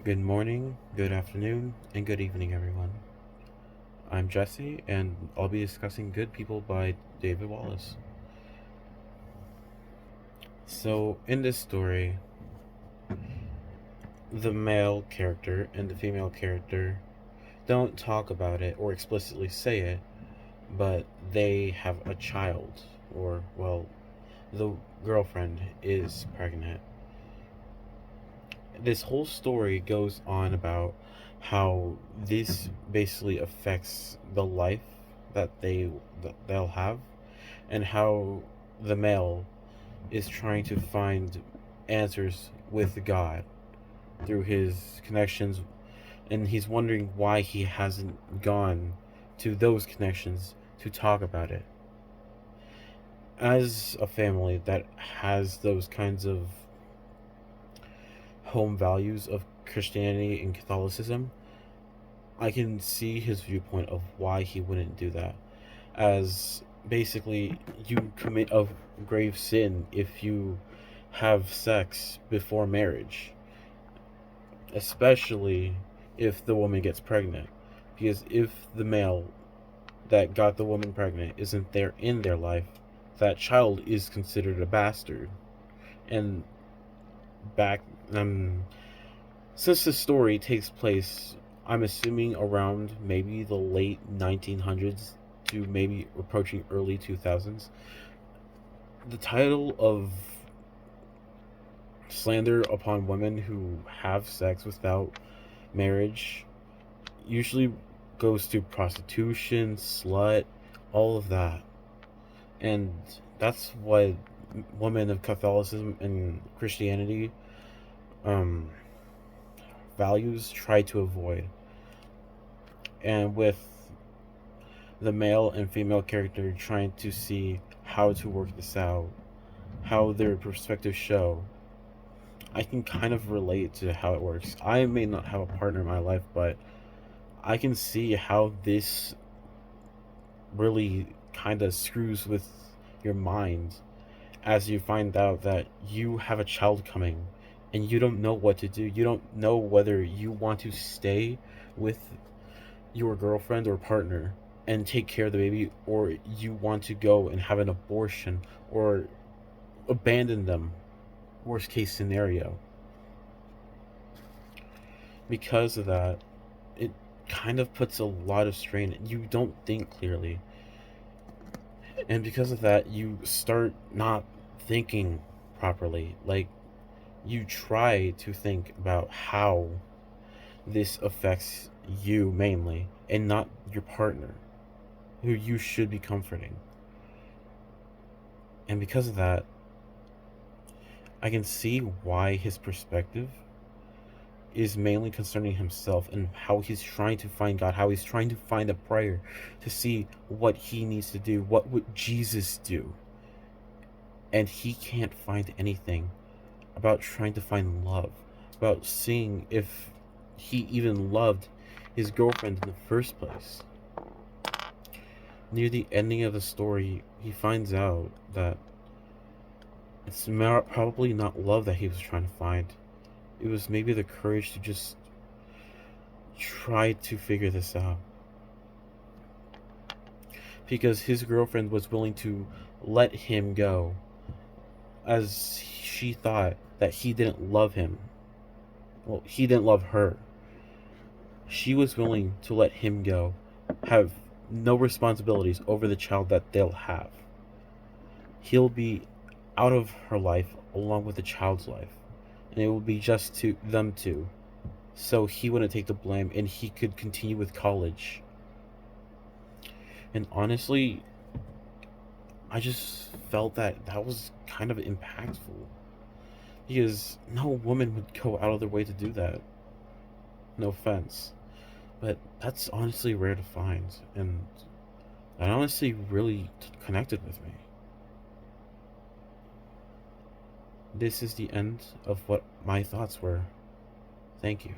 Good morning, good afternoon, and good evening, everyone. I'm Jesse, and I'll be discussing Good People by David Wallace. So, in this story, the male character and the female character don't talk about it or explicitly say it, but they have a child, or, well, the girlfriend is pregnant. This whole story goes on about how this basically affects the life that they'll have, and how the male is trying to find answers with God through his connections, and he's wondering why he hasn't gone to those connections to talk about it. As a family that has those kinds of home values of Christianity and Catholicism, I can see his viewpoint of why he wouldn't do that. As basically, you commit a grave sin if you have sex before marriage, especially if the woman gets pregnant. Because if the male that got the woman pregnant isn't there in their life, that child is considered a bastard. And back, since the story takes place, I'm assuming around maybe the late 1900s to maybe approaching early 2000s, the title of slander upon women who have sex without marriage usually goes to prostitution, slut, all of that. And that's what women of Catholicism and Christianity um, values try to avoid. And with the male and female character trying to see how to work this out, how their perspectives show, I can kind of relate to how it works. I may not have a partner in my life, but I can see how this really kind of screws with your mind as you find out that you have a child coming and you don't know what to do. You don't know whether you want to stay with your girlfriend or partner and take care of the baby, or you want to go and have an abortion or abandon them, worst case scenario. Because of that, it kind of puts a lot of strain. You don't think clearly, and because of that, you start not thinking properly. Like, you try to think about how this affects you mainly and not your partner, who you should be comforting. And because of that, I can see why his perspective is mainly concerning himself and how he's trying to find God, how he's trying to find a prayer to see what he needs to do, what would Jesus do. And he can't find anything about trying to find love, about seeing if he even loved his girlfriend in the first place. Near the ending of the story, he finds out that it's probably not love that he was trying to find. It was maybe the courage to just try to figure this out. Because his girlfriend was willing to let him go, as she thought that he didn't love him. Well, he didn't love her. She was willing to let him go, have no responsibilities over the child that they'll have. He'll be out of her life along with the child's life, and it will be just to them two. So he wouldn't take the blame and he could continue with college. And honestly, I just felt that that was kind of impactful, because no woman would go out of their way to do that. No offense, but that's honestly rare to find, and that honestly really connected with me. This is the end of what my thoughts were. Thank you.